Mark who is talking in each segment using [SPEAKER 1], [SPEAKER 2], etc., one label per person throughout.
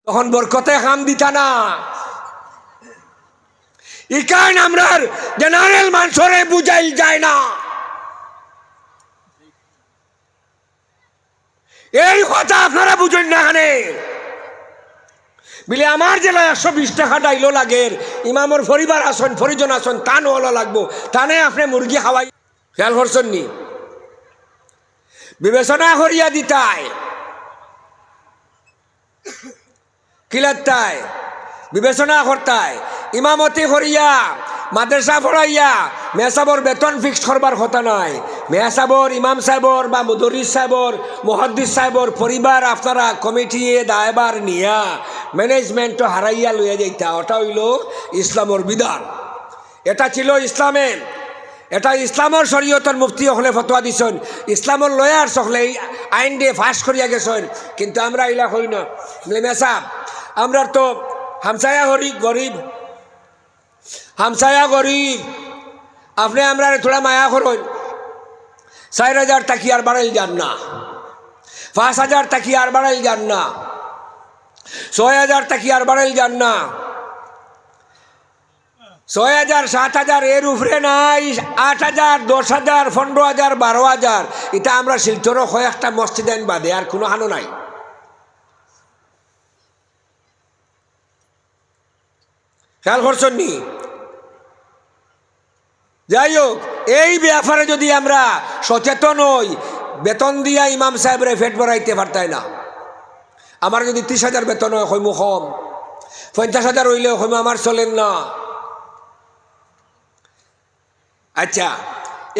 [SPEAKER 1] তখন বরকতে খাম দিতা না। ইকান আমরার জেনারেল মানুষরে বুঝাইল যায় না। এই কথা আপনারা বুঝুন না। এখানে বিলে আমার জেলায় 120 টাকা ডাইলো লাগের, ইমামর পরিবার আসন পরিজন আসন তান হলো লাগবো, তানে আপনি মুরগি খাওয়াই খেয়াল করছেন নি? বিবেচনা করিয়া দিতায় কিলাত্তায় বিবেচনা করতায় ইমামতি করিয়া মাদ্রাসা পড়াইয়া মেসাবর বেতন ফিক্স করবার কথা নয়। মেসাবর ইমাম সাহেবর বা মুদরিস সাহেবর মুহাদ্দিস সাহেবর পরিবার আপনারা কমিটি দায়বার নিয়া ম্যানেজমেন্ট হারাইয়া লইয়া যাইতা। ওটা হইল ইসলামর বিধান। এটা ছিল ইসলামের, এটা ইসলামর শরীয়তর মুফতি হলে ফতোয়া দিছেন, ইসলামর লয়ার সকলে আইন দিয়ে ফাঁস করিয়া গেছেন। কিন্তু আমরা ইলা হই না। মেসাব আমরা তো হামসায়া গরিব, হামসায়া গরিব, আপনি আমরা থোড়া মায়া করুন। 4,000 টাকি আর বাড়াইল যান না, 5,000 টাকি আর বাড়াইল যান না, 6,000 টাকি আর বাড়াইল যান না, 6,000 7,000 এর উপরে নাই, 8,000 10,000 15,000 12,000। এটা আমরা শিলচরও কয়েকটা মসজিদ আইন বাদে আর কোনো হানো নাই। খেয়াল করছেন নি? যাই হোক, এই ব্যাপারে যদি আমরা সচেতন হই, বেতন দিয়া ইমাম সাহেবরে ফেট ভরাইতে পারতাই না। আমার যদি 30,000 বেতন হয় হইমু কম, 50,000 হইলেও হইমু আমার চলেন না। আচ্ছা,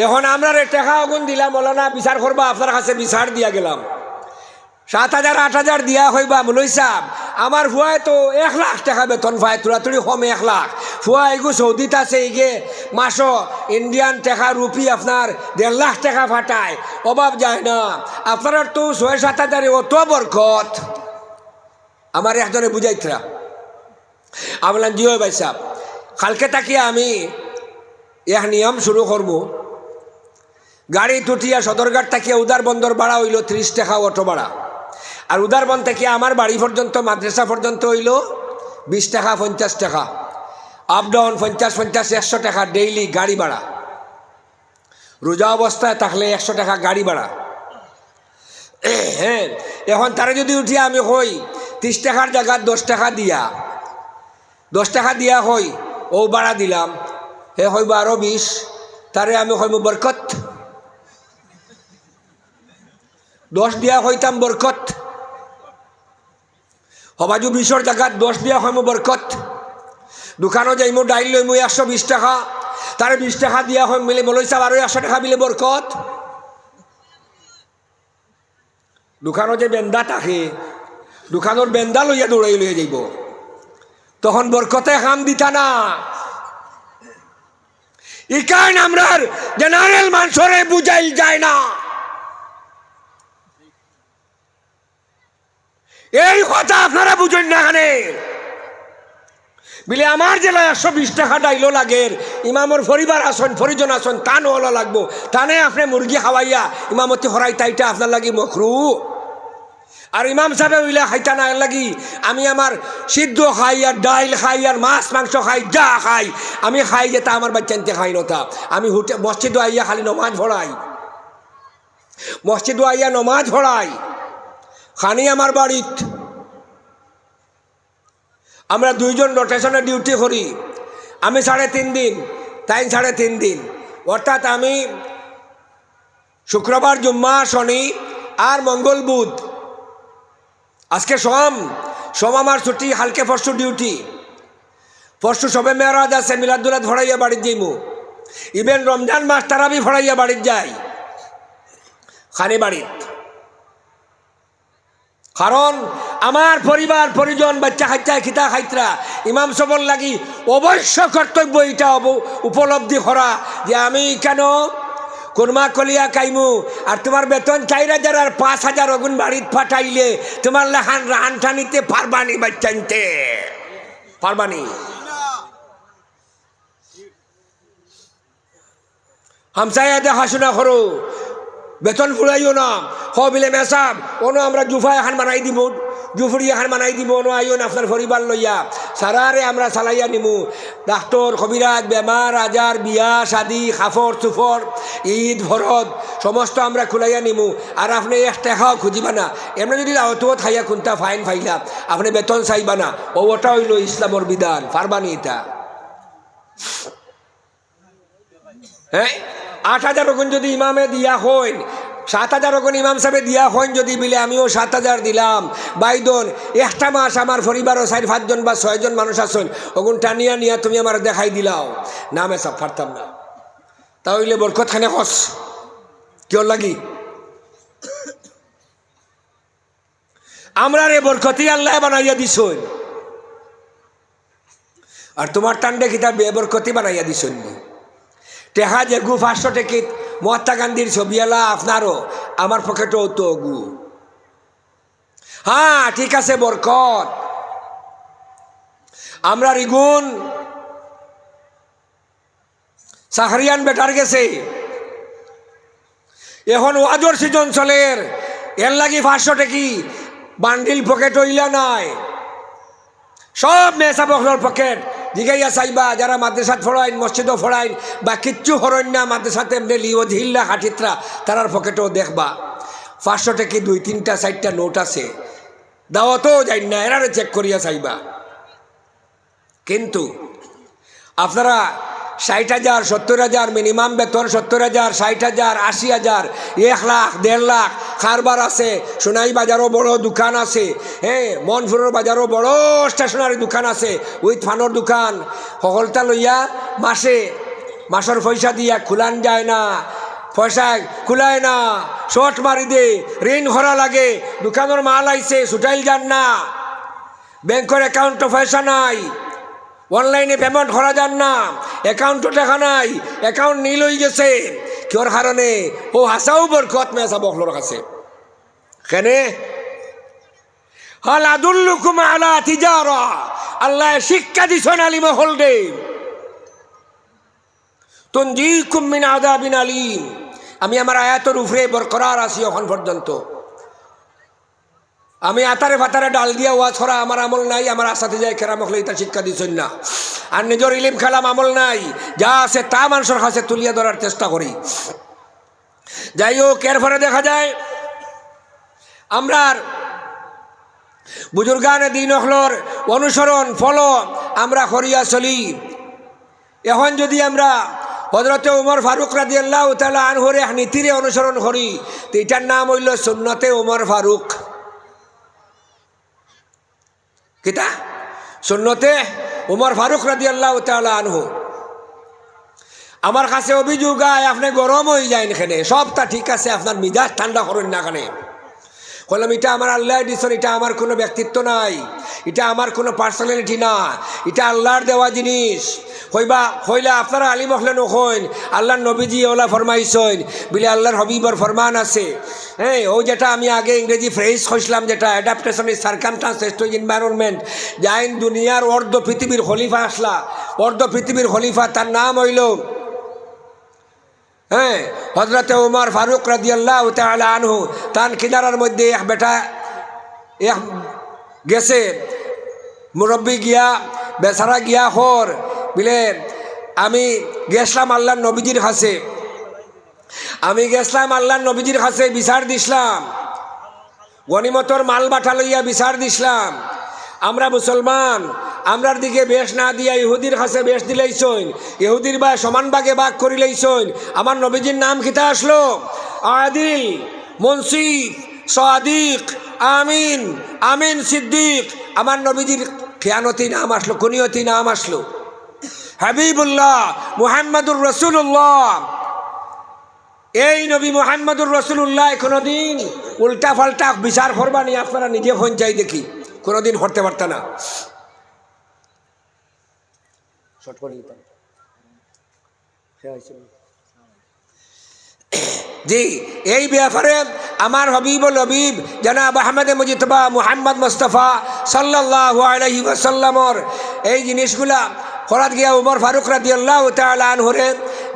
[SPEAKER 1] এখন আমরা টাকা অগুন দিলাম, বলো না বিচার করবা, আপনার কাছে বিচার দিয়া গেলাম, 7,000 8,000 দিয়া হইবা মুলই সাহেব। আমার ফুয়ায় তো 1 লাখ টাকা বেতন পায়, তুড়াতুড়ি কম 1 লাখ। ফুয়া এগু সৌদিত আছে, ইগে মাসো ইন্ডিয়ান টাকা রুপি আপনার 1.5 লাখ টাকা ফাটায়, অভাব যায় না। আপনার তো 6-7,000 অত বরকত। আমার একজনে বুঝাইতরা, আমলাম জি ভাই সাহেব, কালকে তাকিয়া আমি এক নিয়ম শুরু করবো। গাড়ি টুটিয়া সদরঘাট তাকিয়া উদার বন্দর ভাড়া হইল 30 টাকা অটো ভাড়া, আর উদারবন থেকে আমার বাড়ি পর্যন্ত মাদ্রাসা পর্যন্ত হইল 20 টাকা 50 টাকা, আপ ডাউন 50-50 100 টাকা ডেইলি গাড়ি ভাড়া। রোজা অবস্থায় থাকলে 100 টাকা গাড়ি ভাড়া। হ্যাঁ, এখন তারা যদি উঠিয়া আমি হই 30 টাকার জায়গা 10 টাকা দিয়া, 10 টাকা দিয়া হই ও ভাড়া দিলাম, হে হইব আরো 20, তারে আমি হইব বরকত। 10 দিয়া হইতাম বরকত, হবাজু 20-এর জায়গা 10 দিয়া হইমু বরকত। দোকানও যাইমু ডাইল লইমু 120 টাকা, তারে 20 টাকা দিয়া হই মিলে বলই সাহেব আরো 100 টাকা মিলে বরকত। দোকানও যে বেন্দা থাকে, দোকানের বেন্দা লইয়া দৌড়াই লইয়া যাইব, তখন বরকতে খাম দিতা না। ইকান আমরার জেনারেল মানুষরে বুঝাইল যায় না। এই কথা আপনারা বুঝুন না। এখানে বিলে আমার জেলায় 120 টাকা ডাইলো লাগের, ইমামর পরিবার আসন পরিজন আসন তান হলো লাগবো, তানে আপনি মুরগি খাওয়াইয়া ইমামতি হরাই তাইটা আপনার লাগি মখরু। আর ইমাম সাহেব হইলে খাইতা না লাগি আমি আমার সিদ্ধ খাই আর ডাইল খাই আর মাছ মাংস খাই, যা খাই আমি খাই, যেটা আমার বাচ্চানতে খাই নতা। আমি মসজিদ আইয়া খালি নমাজ ভরাই, মসজিদ আইয়া নমাজ ভরাই, খানি আমার বাড়িত। আমরা 2 জন রোটেশনে ডিউটি করি, আমি 3.5 দিন, তাই 3.5 দিন, অর্থাৎ আমি শুক্রবার জুম্মা শনি আর মঙ্গল বুধ, আজকে সোম আমার ছুটি, হালকে পরশু ডিউটি, পরশু সবে মেরাজ আছে, মিলাদুল্লাহ ভরাইয়া বাড়ির যাইমু, ইভেন রমজান মাস তারাবি ভরাইয়া বাড়ির যাই, খানি বাড়িত। কারণ আমার পরিবার পরিজন বাচ্চা খাইতায় খিতা খাইতরা, ইমাম সবর লাগি অবশ্য কর্তব্য এটা উপলব্ধি করা যে আমি কেন কুরমা কলিয়া খাইমু, আর তোমার বেতন 4,000 আর 5,000 অগুন বাড়িত ফাটাইলে তোমার লাহান রান টানিতে পারবানি, বাচ্চানতে পারবানি। হামসায়া দেখাশোনা করো, বেতন ফুরাইও না বিলে মেসাব ono আমরা জুফা এখন বানাই দিব জুফুরি এখন বানাই দিব ono আইও না আপনার পরিবার লইয়া সারারে আমরা চালাইয়া নিমু ডাক্তার কবিরাজ বেমার আজার বিয়া শাদি খাফর চুফর ঈদ ভরত সমস্ত আমরা খুলাইয়া নিমু আর আপনি এক টাকাও খুঁজিবা না এমনি যদি আওতো খাইয়া কোনটা ফাইন ফাইলা আপনি বেতন চাইবা না ওটা হইল ইসলামর বিধান পারবানি এটা হ্যাঁ 8,000 ওগুন যদি ইমামে দিয়া হইন 7,000 ওগুন ইমাম সাহেবে দিয়া হইন যদি বিলে আমিও 7,000 দিলাম বাইদন একটা মাস আমার পরিবারও 4-5 জন বা 6 জন মানুষ আসুন ওগুন টানিয়া নিয়া তুমি আমার দেখাই দিলাও নামে সব পারতাম না তাহলে বরকত খানে খস কেউ লাগি আমরা রে বরকতি আল্লাহ বানাইয়া দিছুন আর তোমার টান্ডে কিতা বেবরকতি বানাইয়া দিছুন টেহা যে গু 500 টিকিট মহাত্মা গান্ধীর ছবিওয়ালা আপনারও আমার পকেটও তো গু হ্যাঁ ঠিক আছে বরকত আমরা রিগুন সাহারিয়ান বেটার গেছে এখন ওয়াজর সিজন চলের এর লাগি 500 টিকি বান্ডিল পকেট হইলা নাই সব মেসা বকলর পকেট জিগাইয়া চাইবা যারা মাদ্রাসাত ফড়াইন মসজিদও ফড়াইন বা কিচ্ছু হরইন না মাদ্রাসাতে এমনি লিও ঝিল্লা হাটিত্রা তারার পকেটও দেখবা 500 টাকি 2-3টা 4টা নোট আছে দাওয়াতও যাই না এরারে চেক করিয়া চাইবা কিন্তু আপনারা 60,000 70,000 মিনিমাম বেতন 70,000 60,000 80,000 1 লাখ 1.5 লাখ কারবার আছে সোনাই বাজারও বড় দোকান আছে হ্যাঁ মনপুরের বাজারও বড় স্টেশনারি দোকান আছে উইথ ফানোর দোকান সকলটা লইয়া মাসের পয়সা দিয়া খুলান যায় না পয়সা খুলায় না শর্ট মারি দে ঋণ ভরা লাগে দোকানের মাল আইছে ছুটাইল যান না ব্যাংকের অ্যাকাউন্টে পয়সা নাই অনলাইনে পেমেন্ট করা যান না অ্যাকাউন্টও টাকা নাই অ্যাকাউন্ট নীল হয়ে গেছে কেউর কারণে ও হাসাও বরকত মেসা বকলোর কাছে কেনে হাল আদুল্লুকুম আলা তিজারা আল্লাহ শিক্ষা দিছেন আলিম হলদে তুনজিকুম মিন আযাবিন আলীম আমি আমার আয়াতের উপরে বরকরার আছি এখন পর্যন্ত আমি আতারে ফাতারে ডাল দিয়া ওয়া ছড়া আমার আমল নাই আমার আশাতে যায় কেরামখলে এটা শিক্ষা দিছেন না আর নিজের ইলিম খেলাম আমল নাই যা আছে তা মানুষের কাছে তুলিয়া ধরার চেষ্টা করি যাই হোক এর ফলে দেখা যায় আমরা বুজুর্গানে দিন হলর অনুসরণ ফলো আমরা করিয়া চলি এখন যদি আমরা হযরতে উমর ফারুক রাদিয়াল্লাহু তাআলা আনহুর এক নীতিরে অনুসরণ করি তো এটার নাম হইল সুন্নতে উমর ফারুক কিতা সুন্নতে উমর ফারুক রাদিয়াল্লাহু তাআলা আনহু আমার কাছে অভিযোগ আয় আপনি গরম হয়ে যায় এখানে সবটা ঠিক আছে আপনার মিজাজ ঠান্ডা করেন না এখানে বললাম এটা আমার আল্লাহ দিছেন এটা আমার কোনো ব্যক্তিত্ব নাই এটা আমার কোনো পার্সোনালিটি না এটা আল্লাহর দেওয়া জিনিস হইলা আপনারা আলিম হলেন হইন আল্লাহর নবীজি ওলা ফরমাইছেন বলে আল্লাহর হবিবর ফরমান আছে হ্যাঁ ও যেটা আমি আগে ইংরেজি ফ্রেজ কইছিলাম যেটা adaptation is circumstances to environment যাইন দুনিয়ার অর্ধ পৃথিবীর খলিফা আসলা অর্ধ পৃথিবীর খলিফা তার নাম হইল হ্যাঁ হযরতে উমর ফারুক রাদিয়াল্লাহু তাআলা আনহু তান কিনারার মধ্যে এক বেটা এক গেছে মুরব্বী গিয়া বেচারা গিয়া হর বলে আমি গেছলাম আল্লাহর নবীজির কাছে বিচার দিছিলাম গনিমতর মাল বাটা লইয়া বিচার দিছিলাম আমরা মুসলমান আমরার দিকে বেশ না দিয়া ইহুদির কাছে বেশ দিলেইছইন ইহুদির বা সমান ভাগে ভাগ করিলেইছইন আমার নবীজির নাম কিতা আসলো আদিল মুনসিফ সাদিক আমিন আমিন সিদ্দিক আমার নবীজির খেয়ানতি নাম আসলো কুনিয়তি নাম আসলো হাবিবুল্লাহ মুহাম্মাদুর রাসূলুল্লাহ এই নবী মুহাম্মাদুর রাসূলুল্লাহ কোনদিন উল্টা পাল্টা বিচার করবানি আপনারা নিজে হন যাই দেখি কোনদিন করতে পারত না জি এই ব্যাপারে আমার হবিবুল হবিব জনাব আহমদ মুজতবা মুহাম্মদ মুস্তাফা সাল্লাল্লাহু আলাইহি ওয়াসাল্লামর এই জিনিসগুলা করাত গিয়া উমর ফারুক রাদিয়াল্লাহু তাআলা আনহুরে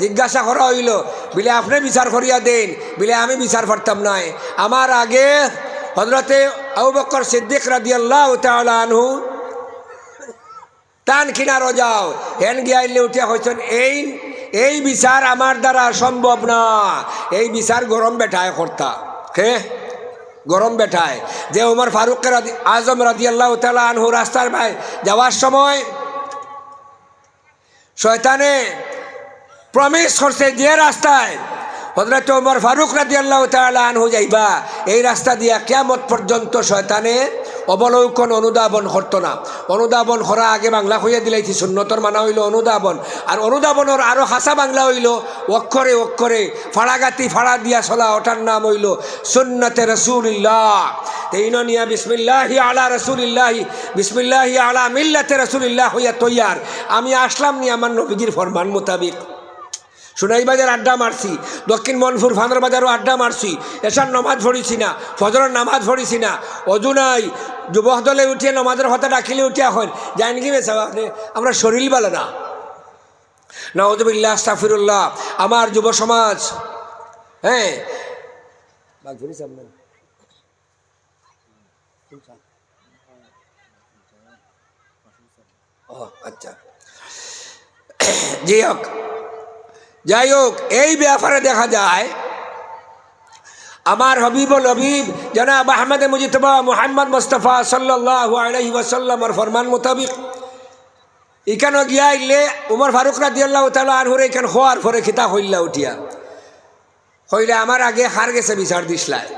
[SPEAKER 1] জিজ্ঞাসা করা হইল বিলে আপনি বিচার করিয়া দেন, বিলে আমি বিচার পারতাম নাই। আমার আগে হযরতে আবু বকর সিদ্দিক রাদিয়াল্লাহু তাআলা আনহু টান কিনারো যাও হেন গিয়াইলে উঠিয়া হয়েছেন এই বিচার আমার দ্বারা সম্ভব না। এই বিচার গরম বেঠায় কর্তা কে গরম বেঠায় যে ওমর ফারুক আজম রাদিয়াল্লাহু তাআলা আনহু রাস্তার ভাই যাওয়ার সময় শয়তানে প্রমিস করছে যে রাস্তায় হযরত ওমর ফারুক রাদিয়াল্লাহু তাআলা আনহু যাইবা এই রাস্তা দিয়া কিয়ামত পর্যন্ত শয়তানে অবলোকন অনুধাবন করতো না। অনুধাবন করা আগে বাংলা হইয়া দিলাইছি, সুন্নতর মানা হইল অনুধাবন, আর অনুধাবনের আরো হাসা বাংলা হইল অক্ষরে অক্ষরে ফাড়াগাতি ফাড়া দিয়া চলা, ওটার নাম হইল সুন্নতে রাসূলুল্লাহ। তেইনিয়া বিসমিল্লাহি আলা রাসূলিল্লাহি বিসমিল্লাহি আলা মিল্লাতে রাসূলিল্লাহ হইয়া তৈয়ার। আমি আসলাম নি আমার নবীজির ফরমান মোতাবিক। সোনাই বাজার আড্ডা মারছি, দক্ষিণ মনপুর ফান্দার বাজারও আড্ডা মারছি, এসার নামাজ পড়িছি না, ফজরের নামাজ পড়িছি না, অজু নাই, যুবক দলে উঠিয়ে নামাজের হতে ডাকিলে উঠিয়া হয় যাই নাকি বেসা আপনি আমরা শরীর বলে না। নাউযুবিল্লাহ আস্তাগফিরুল্লাহ। আমার যুব সমাজ হ্যাঁ আচ্ছা জি হোক, যাই হোক, এই ব্যাপারে দেখা যায় আমার হবিবুল হবিব জনাব আহমদ মুজতবা মুহাম্মদ মুস্তাফা সাল্লাল্লাহু আলাইহি ওয়াসাল্লামের ফরমান মোতাবিক এখানে গিয়া আইলে উমর ফারুক রাদিয়াল্লাহু তাআলা আনহুর এখানে হওয়ার পরে খিতা হইলা উঠিয়া হইলে আমার আগে হার গেছে বিচার দিসলাই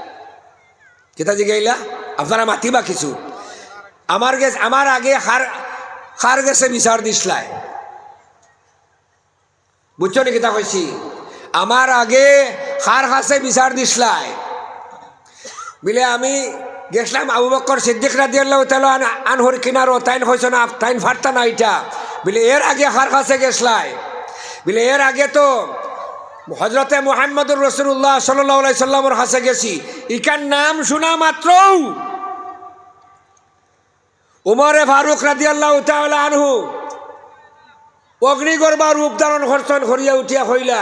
[SPEAKER 1] খিতা জিগাইলা আপনারা মাতিবা কিছু আমার আগে হার গেছে বিচার দিসলাই বুঝছো নি কিতা কইছি? আমার আগে হার হাসে বিচার দিসলাই বিলে আমি গেছিলাম আবু বকর সিদ্দিক রাদিয়াল্লাহু তাআলা আনহুর কিনারো তাইন হইছ না তাইন ফারতা না এটা বিলে এর আগে হার হাসে গেছলাই বিলে এর আগে তো হযরতে মুহাম্মদুর রাসূলুল্লাহ সাল্লাল্লাহু আলাইহি সাল্লামের হাসে গেছি। ইকার নাম শোনা মাত্র উমরে ফারুক রাদিয়াল্লাহু তাআলা আনহু অগ্নিগর্বা রূপ ধারণ করছেন করিয়া উঠিয়া হইলা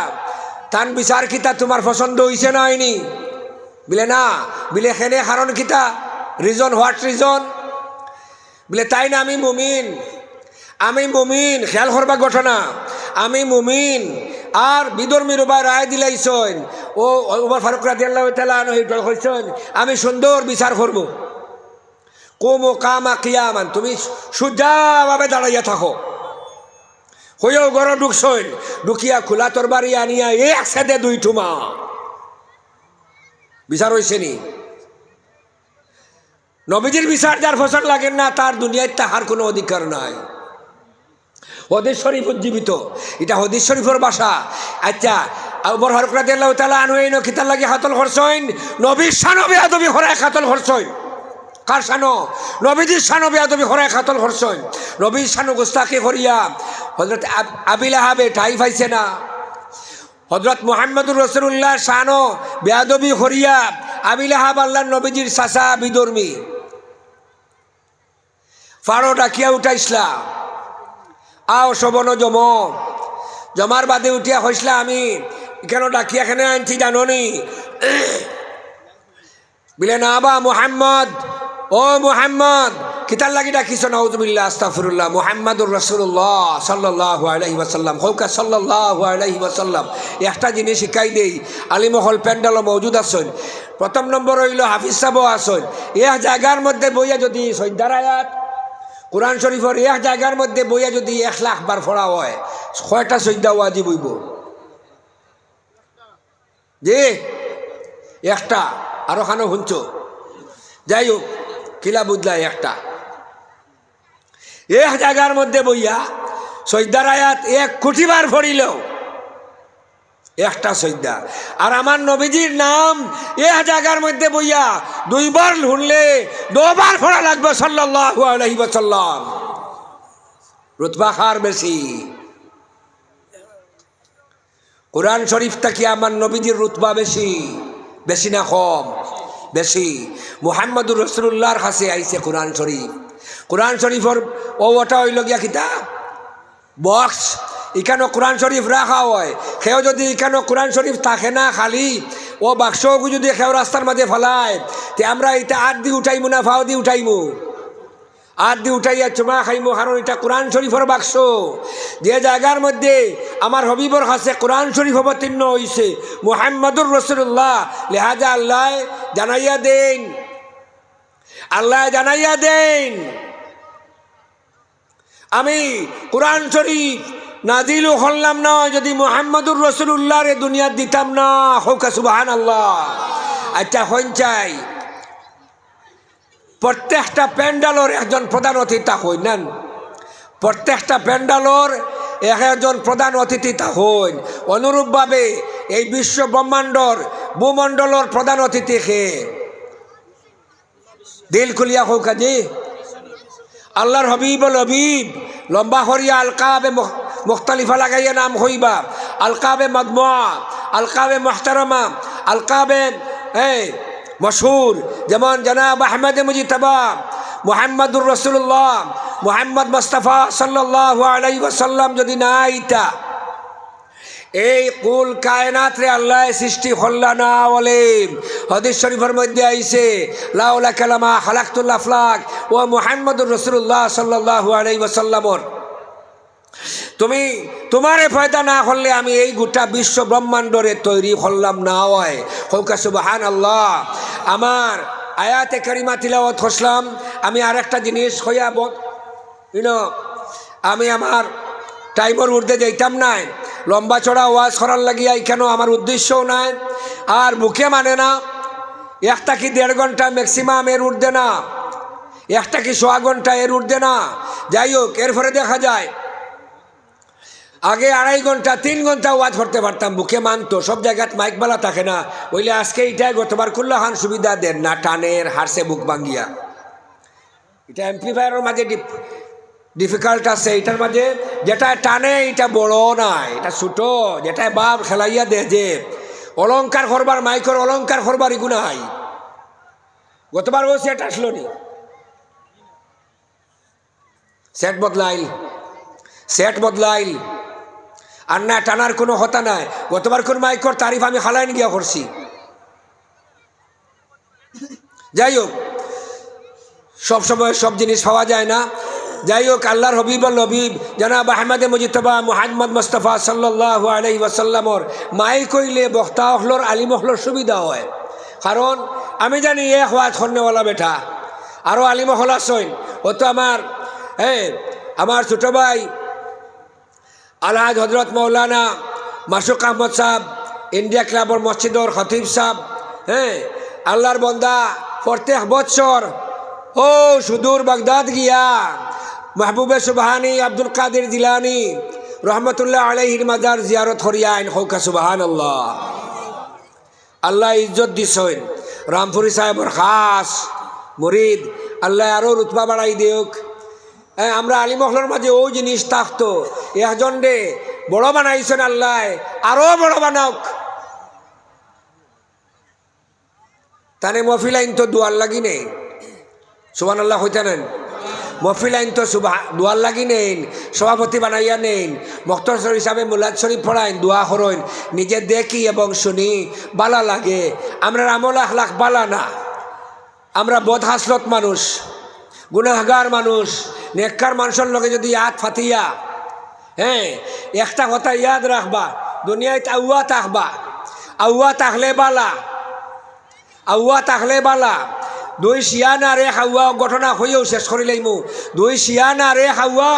[SPEAKER 1] তান বিচার কিতা তোমার পছন্দ হইছে না হয়নি? বিলে না, বিলে খেনে কারণ কিতা রিজন হোয়াট রিজন বিলে তাই না আমি মুমিন খেয়াল করবা ঘটনা, আমি মুমিন আর বিধর্মীর উপায় রায় দিলাইছেন ও উমর ফারুক রাদিয়াল্লাহু তাআলা আনহু কইছেন আমি সুন্দর বিচার করব। কুমু কামা কিয়ামান, তুমি সোজাভাবে দাঁড়াইয়া থাকো। হইও ঘর ঢুকছইন, ঢুকিয়া খোলা তরবারি আনিয়া একসাথে দুই ঠুমা বিচার হইছে নি? নবীজির বিচার যার ফসল লাগে না তার দুনিয়ায় তাহার কোনো অধিকার নাই। হদিস শরীফ উজ্জীবিত, এটা হদিস শরীফের ভাষা। আচ্ছা উমর ফারুক রাদিয়াল্লাহু তাআলা আনহু এই কিতার লাগি কাতল করছইন, নবীর শানো বেয়াদবি করায় কাতল করছইন। কার শানো? নবীজির শানো বেয়াদবি করায় কাতল করছইন। নবীর শানো গুস্তাখি করিয়া হযরত আবু লাহাবে ঠাই পাইছে না, হযরত মুহাম্মদুর রাসূলুল্লাহ শানো বেয়াদবি করিয়া আবু লাহাব আল্লাহর নবীজির চাচা বিধর্মী ফাড়ো ডাকিয়া উঠাইছলা, আও শোভন জমার বাদে উঠিয়া হইসলা আমি কেন ডাকিয়া এখানে আনছি জাননি? বিলে না বা মুহাম্মদ, ও মুহাম্মদ কিতার লাগি ডাকিছ? নাউযুবিল্লাহ আস্তাগফিরুল্লাহ। মুহাম্মাদুর রাসূলুল্লাহ সাল্লাল্লাহু আলাইহি ওয়াসাল্লাম হৌকা সাল্লাল্লাহু আলাইহি ওয়াসাল্লাম। একটা জিনিস শিখাই দেই, আলিমহল প্যান্ডালও মজুদ আছেন। প্রথম নম্বর হইল হাফিজ সাহেবও আছেন। এক জায়গার মধ্যে বইয়া যদি সৈদার আয়াত কোরআন শরীফের এক জায়গার মধ্যে বইয়া যদি 1 লাখ বার পড়া হয় কয়টা সৈদা ওয়াজিব হইব? যে একটা আরো খানো শুনছ, যাই হোক কিলা বুঝলাই একটা এক জায়গার মধ্যে বইয়া সৈদার আয়াত 1 কোটি বার পড়িলেও একটা সৈদা। আর আমার নবীজির নাম এক জায়গার মধ্যে বইয়া 2 বার শুনলে 2 বার পড়া লাগবে সাল্লাল্লাহু আলাইহি ওয়াসাল্লাম। রুতবা খার বেশি। কোরআন শরীফ থেকে আমার নবীজির রুতবা বেশি, বেশি না কম? বেশি। মুহাম্মদুর রাসূলুল্লাহর কাছে আইছে কোরআন শরীফ। কোরআন শরীফের ওটা হইল গিয়া কিতা বক্স, এখানে কোরআন শরীফ রাখা হয়, সেও যদি এখানে কোরআন শরীফ থাকে না খালি ও বাক্সকে যদি সেও রাস্তার মাঝে ফেলায়, তে আমরা এটা আট দিয়ে উঠাইমু না ফাও দিয়ে উঠাইমু? আট দিয়ে উঠাইয়া চুমা খাইমু, কারণ এটা কোরআন শরীফের বাক্স। যে জায়গার মধ্যে আমার হবিবর কাছে কোরআন শরীফ অবতীর্ণ হয়েছে মুহাম্মাদুর রাসূলুল্লাহ, লিহাজা আল্লাহ জানাইয়া দেন, আল্লাহ জানাইয়া দেন আমি কোরআন শরীফ নাজিলও করলাম না যদি মুহাম্মাদুর রাসূলুল্লাহর দুনিয়া দিতাম না। হোক সুবহানাল্লাহ। আচ্ছা হইন চাই প্রত্যেকটা প্যান্ডালোর একজন প্রধান অতিথি হইন, প্রত্যেকটা প্যান্ডালোর একজন প্রধান অতিথি হইন। অনুরূপভাবে এই বিশ্ব ব্রহ্মাণ্ডর ভূমণ্ডলের প্রধান অতিথি কে? দিল খুলিয়া হোক আজি আল্লাহর হবিবুল হবিব লম্বা হরিয়া আলকাবে মুখতালিফা লাগাইয়া নাম হইবা, আলকাবে মজমুআ, আলকাবে মুহতারামা, আলকাবে মশহুর, যেমন জনাব আহমদ মুজতবা মুহাম্মদুর রাসূলুল্লাহ মুহাম্মদ মুস্তাফা সাল্লাল্লাহু আলাইহি ওয়াসাল্লাম যদি না আইতা এই কুল কায়নাত রে আল্লাহ সৃষ্টি হল্লা না বলে। হাদিস শরীফের মধ্যে আইছে লাউলা কালামা খালাকতুল আফলাক ও মুহাম্মদুর রাসূলুল্লাহ সাল্লাল্লাহু আলাইহি ওয়াসাল্লামর তুমি তোমারে ফায়দা না করলে আমি এই গোটা বিশ্ব ব্রহ্মাণ্ডরে তৈরি করলাম না হয়। হোকা সুবহানাল্লাহ। আমার আয়াতে কারিমা তিলাওয়াত করলাম। আমি আরেকটা জিনিস হইয়া আমি আমার টাইমের ঊর্ধ্বে যাইতাম নাই, লম্বা চড়া ওয়াজ করার লাগিয়া এখানেও আমার উদ্দেশ্যও নাই, আর বুকে মানে না। একটা কি 1.5 ঘন্টা ম্যাক্সিমাম এর ঊর্ধ্বে না, একটা কি 1.25 ঘন্টা এর ঊর্ধ্বে না। যাই হোক, এরপরে দেখা যায় আগে 2.5 ঘন্টা 3 ঘন্টা ওয়াজ করতে পারতাম, বুকে মানতো। সব জায়গায় মাইকবালা থাকে না, বইলে আজকে এইটাই গতবার করলে হান সুবিধা দেন না, টানের হারসে বুক ভাঙ্গিয়া। এটা এমপ্লিফায়ারের মাঝে ডিফিকাল্ট আছে, এটার মাঝে যেটা টানে এটা বড় না, এটা ছোটো, যেটা বাপ খেলাইয়া দে যে অলঙ্কার করবার মাইকর অলঙ্কার করবার এগুলো হয়। গতবার ও সেট আসলো নি, সেট বদলাইল আর না টানার কোনো হতা নাই। গতবার কোন মাইকর তারিফ আমি হালাইন গিয়া করছি। যাই হোক, সবসময় সব জিনিস পাওয়া যায় না। যাই হোক, আল্লাহর হবিবুল হবিব জনাব আহমদ মুজতবা মুহাম্মদ মুস্তাফা সাল্লাল্লাহু আলাইহি ওয়াসাল্লামর মাইক কইলে বক্তা হলর আলিম হলর সুবিধা হয়। কারণ আমি জানি এক ওয়াজ করনেওয়ালা বেটা আরও আলিম হল আসইন। ও তো আমার ছোটো ভাই আলহাজ হজরত মৌলানা মাসুক আহমদ সাহেব, ইন্ডিয়া ক্লাবর মসজিদর খতিব সাহেব, আল্লাহর বন্দা প্রত্যেক বৎসর ও সুদূর বাগদাদ গিয়া মাহবুবে সুবহানি আব্দুল কাদের জিলানি রহমতুল্লাহ আলাইহির মাজার জিয়ারত করিয়া আইন। হোকা সুবহানাল্লাহ। আল্লাহ ইজ্জত দিছেন। রামপুরি সাহেবর খাস মুরিদ, আল্লাহ আরও রুতবা বাড়াই দেওক। আমরা আলিমহলের মাঝে ওই জিনিস থাকতো, একজন রে বড় বানাইছেন আল্লাহ, আরও বড় বানাওক। তানে মফিল আইন তো দুয়ার লাগি নেই, সুবহানাল্লাহ হইতে নেন। মফিল আইন তো দুয়ার লাগি নেন, সভাপতি বানাইয়া নেন, মুখতসর হিসাবে মুলাদ শরীফ পড়াইন, দোয়া করইন। নিজে দেখি এবং শুনি বালা লাগে। আমরা আমল আখলাক বালা না, আমরা বদহাসলত মানুষ, গুনাহগার মানুষ। নেককার মানুষের লগে যদি হাত ফাতিয়া একটা কথা ইয়াদ রাখবা, দুনিয়ায় আউয়া থাকবা, আউয়া থাকলে বালা, আউয়া থাকলে বালা। 2 শিয়ান আর 1 হাওয়া ঘটনা হইয়াও শেষ করিলাইমু। 2 শিয়ান আর 1 হাওয়া